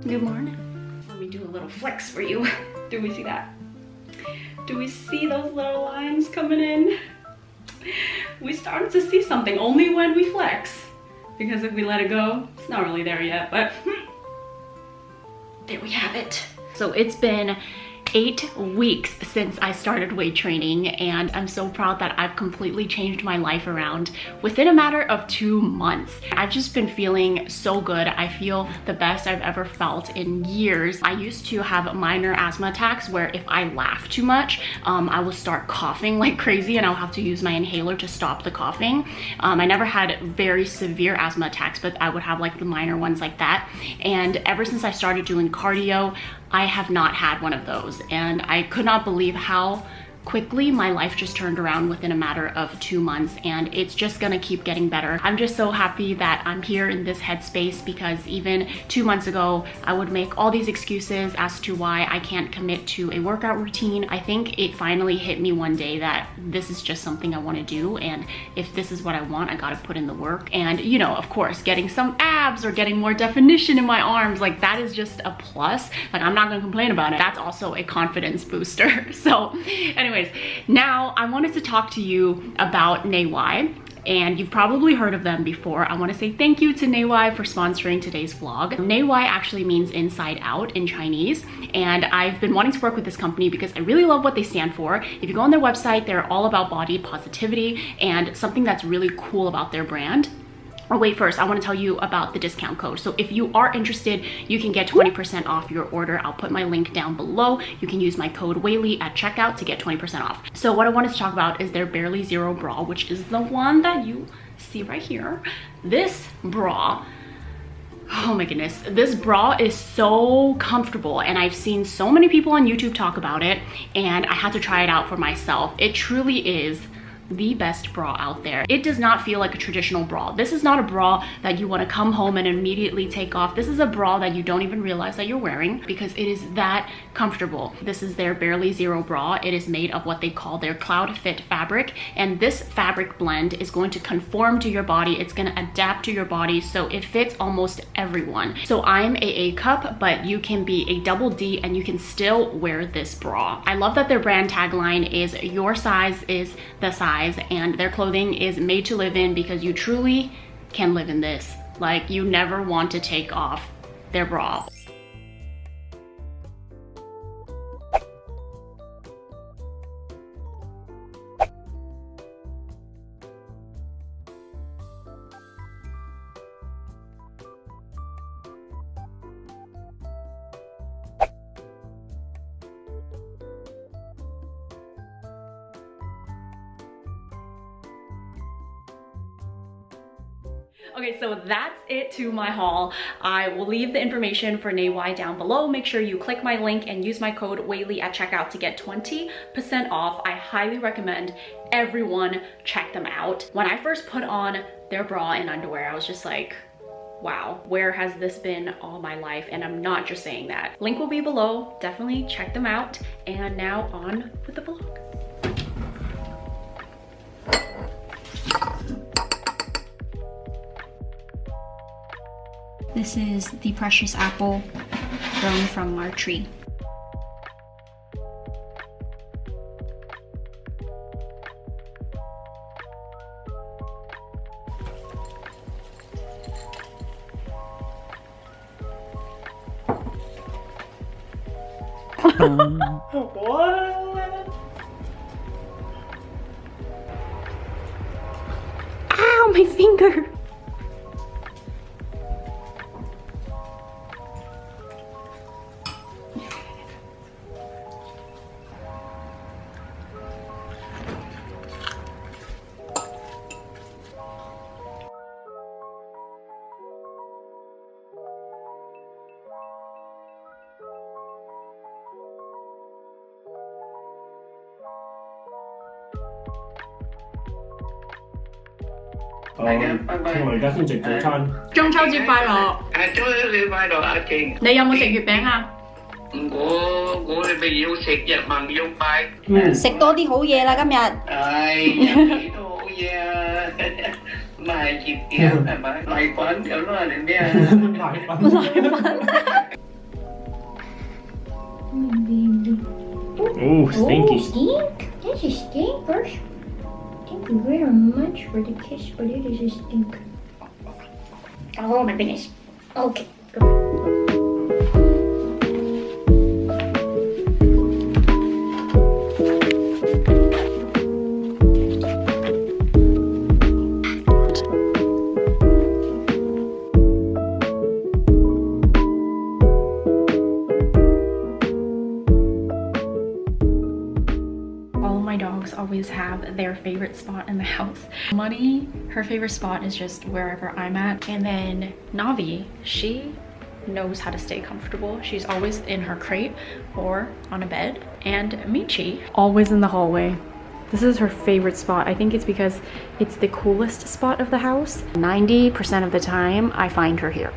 Good morning. Let me do a little flex for you. Do we see that? Do we see those little lines coming in? We started to see something only when we flex. Because if we let it go, it's not really there yet, but there we have it. So it's been 8 weeks since I started weight training, and I'm so proud that I've completely changed my life around within a matter of 2 months. I've just been feeling so good. I feel the best I've ever felt in years. I used to have minor asthma attacks where if I laugh too much, I will start coughing like crazy and I'll have to use my inhaler to stop the coughing. I never had very severe asthma attacks, but I would have like the minor ones like that. And ever since I started doing cardio, I have not had one of those, and I could not believe how quickly my life just turned around within a matter of 2 months, and it's just gonna keep getting better. I'm just so happy that I'm here in this headspace, because even 2 months ago I would make all these excuses as to why I can't commit to a workout routine. I think it finally hit me one day that this is just something I want to do, and if this is what I want, I gotta put in the work. And you know, of course, getting some abs or getting more definition in my arms, like that is just a plus. Like I'm not gonna complain about it. That's also a confidence booster. So anyways, now I wanted to talk to you about NEIWAI, and you've probably heard of them before. I want to say thank you to NEIWAI for sponsoring today's vlog. NEIWAI actually means inside out in Chinese, and I've been wanting to work with this company because I really love what they stand for. If you go on their website, they're all about body positivity, and something that's really cool about their brand. Oh wait, first I want to tell you about the discount code. So if you are interested, you can get 20% off your order. I'll put my link down below. You can use my code Weylie at checkout to get 20% off. So what I wanted to talk about is their Barely Zero bra, which is the one that you see right here. This bra, oh my goodness, this bra is so comfortable, and I've seen so many people on YouTube talk about it, and I had to try it out for myself. It truly is the best bra out there. It does not feel like a traditional bra. This is not a bra that you want to come home and immediately take off. This is a bra that you don't even realize that you're wearing, because it is that comfortable. This is their Barely Zero bra. It is made of what they call their CloudFit fabric, and this fabric blend is going to conform to your body. It's going to adapt to your body, so it fits almost everyone. So I'm a cup, but you can be a double D and you can still wear this bra. I love that their brand tagline is "Your size is the size," and their clothing is made to live in, because you truly can live in this. Like, you never want to take off their bra. Okay, so that's it to my haul. I will leave the information for NEIWAI down below. Make sure you click my link and use my code Weylie at checkout to get 20% off. I highly recommend everyone check them out. When I first put on their bra and underwear, I was just like, wow, where has this been all my life? And I'm not just saying that. Link will be below. Definitely check them out. And now on with the vlog. This is the precious apple grown from our tree. What? Ow, my finger! Bye bye. 我而家先食早餐。中秋節快樂！中秋節快樂阿勁。你有冇食月餅啊？我哋咪要食日盟要拜。食多啲好嘢啦，今日。唉，幾多好嘢啊！賣月餅係咪？禮品咁咯，定咩啊？禮品。Oh, stinky. Stink? That's a stinkers. Thank you very much for the kiss, but it is a stink. Oh my goodness. Okay, good. Always have their favorite spot in the house. Money, her favorite spot is just wherever I'm at. And then Navi, she knows how to stay comfortable. She's always in her crate or on a bed. And Michi, always in the hallway. This is her favorite spot. I think it's because it's the coolest spot of the house. 90% of the time, I find her here.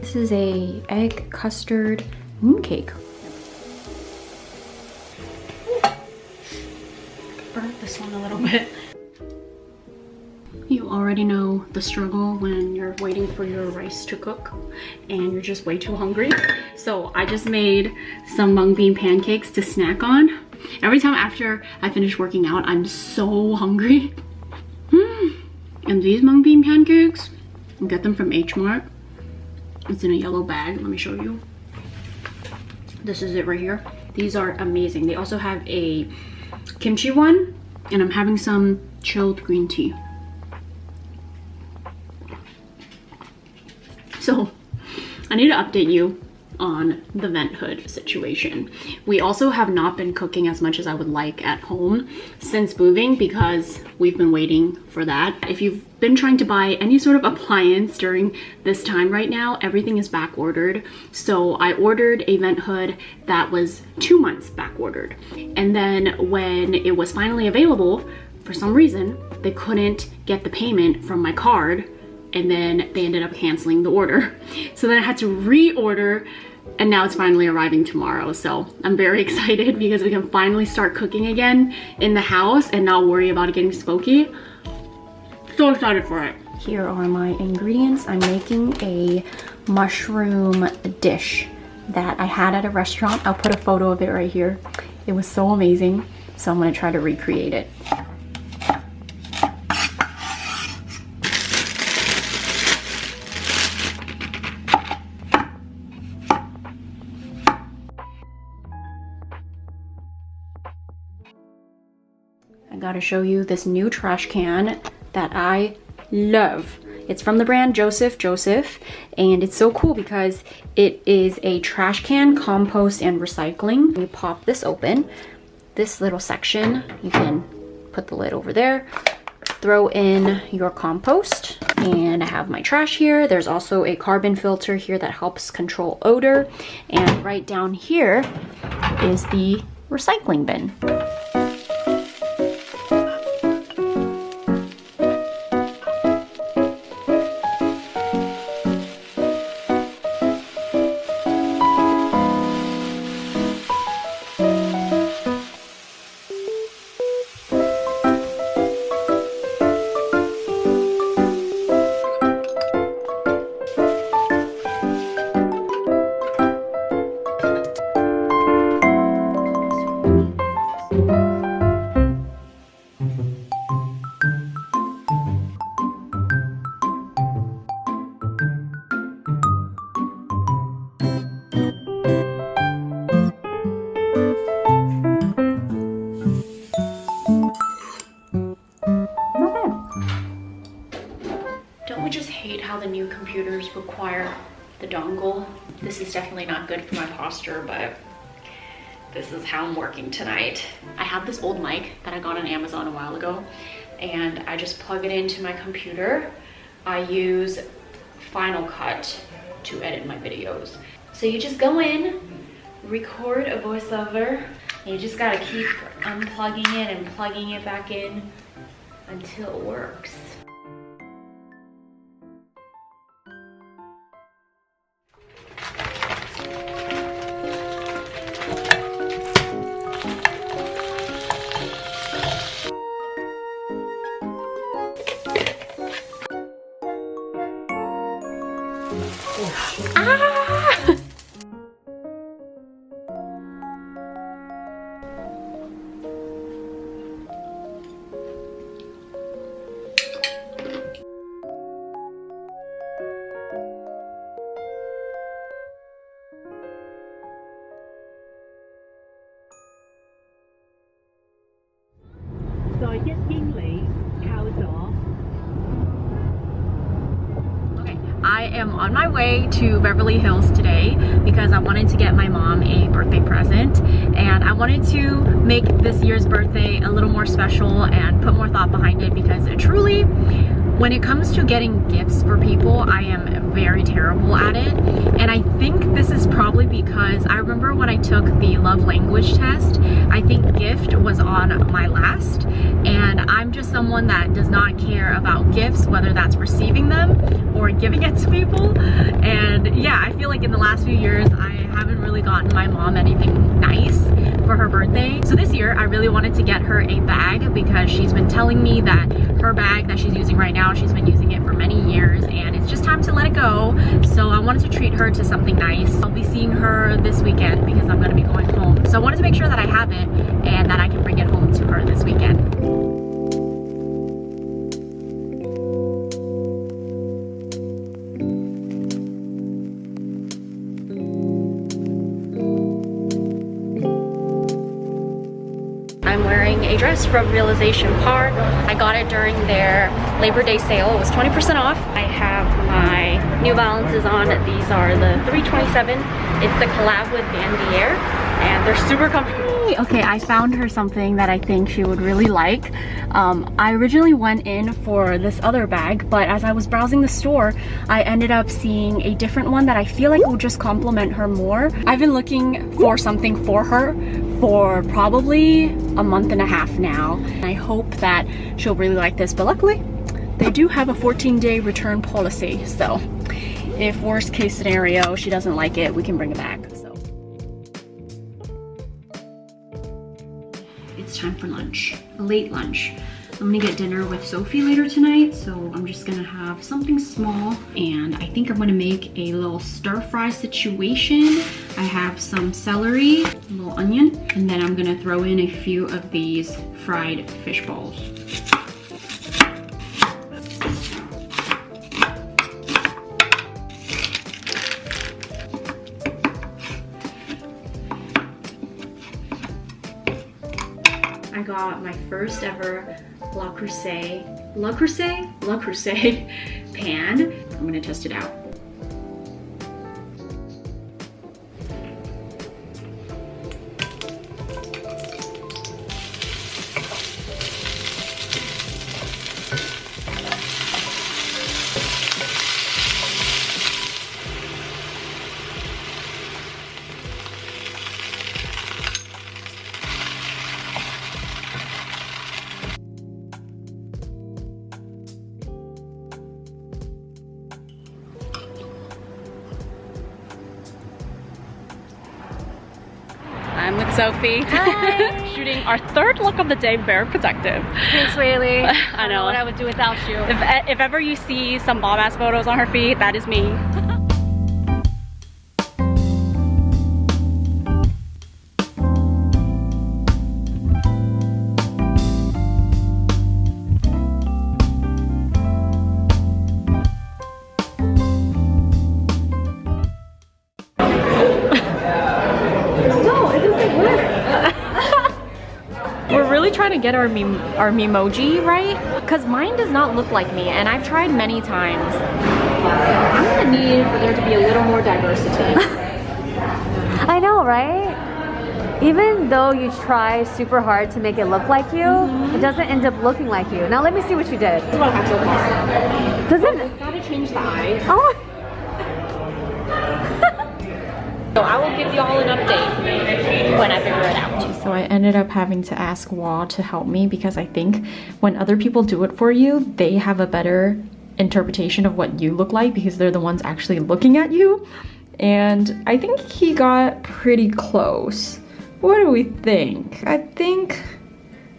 This is a egg custard mooncake. Burnt this one a little bit. You already know the struggle when you're waiting for your rice to cook and you're just way too hungry. So I just made some mung bean pancakes to snack on. Every time after I finish working out, I'm so hungry. And these mung bean pancakes, you get them from H Mart. It's in a yellow bag. Let me show you. This is it right here. These are amazing. They also have a kimchi one, and I'm having some chilled green tea. So I need to update you on the vent hood situation. We also have not been cooking as much as I would like at home since moving because we've been waiting for that. If you've been trying to buy any sort of appliance during this time right now, everything is back ordered. So I ordered a vent hood that was 2 months back ordered. And then when it was finally available, for some reason, they couldn't get the payment from my card, and then they ended up canceling the order. So then I had to reorder, and now it's finally arriving tomorrow. So I'm very excited because we can finally start cooking again in the house and not worry about it getting smoky. So excited for it. Here are my ingredients. I'm making a mushroom dish that I had at a restaurant. I'll put a photo of it right here. It was so amazing. So I'm gonna try to recreate it. I gotta show you this new trash can that I love. It's from the brand Joseph, and it's so cool because it is a trash can, compost, and recycling. You pop this open, this little section, you can put the lid over there, throw in your compost, and I have my trash here. There's also a carbon filter here that helps control odor, and right down here is the recycling bin. to acquire the dongle. This is definitely not good for my posture, but this is how I'm working tonight. I have this old mic that I got on Amazon a while ago, and I just plug it into my computer. I use Final Cut to edit my videos. So you just go in, record a voiceover, and you just gotta keep unplugging it and plugging it back in until it works. Ah! I am on my way to Beverly Hills today because I wanted to get my mom a birthday present, and I wanted to make this year's birthday a little more special and put more thought behind it, because truly, when it comes to getting gifts for people, I am very terrible at it. And I think this is probably because I remember when I took the love language test, I think gift was on my last, and I'm just someone that does not care about gifts, whether that's receiving them or giving it to people. And yeah, I feel like in the last few years I haven't really gotten my mom anything nice for her birthday. So this year I really wanted to get her a bag, because she's been telling me that her bag that she's using right now, she's been using it for many years and it's just time to let it go. So I wanted to treat her to something nice. I'll be seeing her this weekend because I'm going to be going home. So I wanted to make sure that I have it and that I can bring it home to her this weekend. I'm wearing a dress from Realization Par. I got it during their Labor Day sale. It was 20% off. I have my New Balances on. These are the 327. It's the collab with Bandier, and they're super comfortable. Okay, I found her something that I think she would really like. I originally went in for this other bag, but as I was browsing the store, I ended up seeing a different one that I feel like will just complement her more. I've been looking for something for her for probably a month and a half now. I hope that she'll really like this, but luckily they do have a 14-day return policy, so if worst case scenario she doesn't like it, we can bring it back. So it's time for lunch, a late lunch. I'm gonna get dinner with Sophie later tonight, so I'm just gonna have something small, and I think I'm gonna make a little stir-fry situation. I have some celery, a little onion, and then I'm gonna throw in a few of these fried fish balls. I got my first ever Le Creuset pan. I'm gonna test it out. I'm with Sophie. Hi. Shooting our third look of the day, very protective. Thanks, Weylie. I know what I would do without you. If ever you see some bomb-ass photos on her feed, that is me. really trying to get our memoji right, because mine does not look like me, and I've tried many times. I'm gonna need for there to be a little more diversity. I know, right? Even though you try super hard to make it look like you, it doesn't end up looking like you. Now let me see what you did. Does it? Gotta change the eyes. Oh. So I will give you all an update when I figure it out. So I ended up having to ask Wa to help me because I think when other people do it for you, they have a better interpretation of what you look like because they're the ones actually looking at you. And I think he got pretty close. What do we think? I think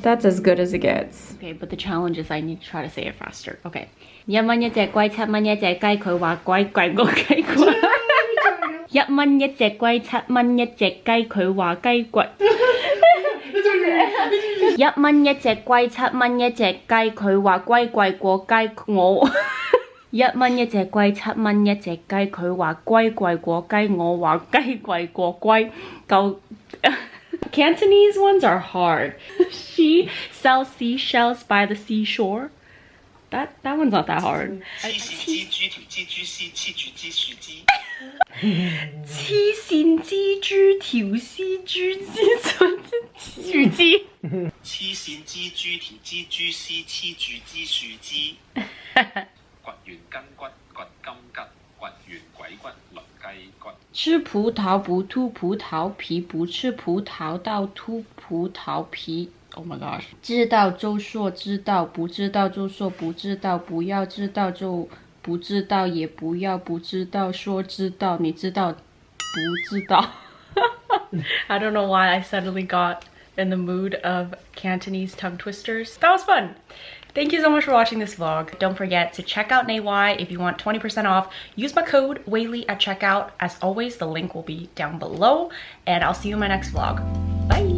that's as good as it gets. Okay, but the challenge is I need to try to say it faster. Okay. 1蚊一隻龜，7蚊一隻雞，佢話貴貴過雞貴。1蚊一隻龜，7蚊一隻雞，佢話雞貴。1蚊一隻龜，7蚊一隻雞，佢話龜貴過雞我。1蚊一隻龜，7蚊一隻雞，佢話龜貴過雞，我話雞貴過龜。夠。Cantonese ones are hard. She sells seashells by the seashore. That one's not that hard. 黐線蜘蛛條蜘蛛絲黐住支樹枝。黐線蜘蛛條絲豬枝樹枝。黐線蜘蛛條蜘蛛絲黐住支樹枝。掘完筋骨，掘金桔，掘完鬼骨，攆雞骨。吃葡萄不吐葡萄皮，不吃葡萄倒吐葡萄皮。Oh my gosh！ 知道就说知道，不知道就说不知道，不要知道就不知道，也不要不知道说知道，你知道不知道。I don't know why I suddenly got in the mood of Cantonese tongue twisters. That was fun. Thank you so much for watching this vlog. Don't forget to check out NEIWAI if you want 20% off. Use my code Weylie at checkout. As always, the link will be down below. And I'll see you in my next vlog. Bye!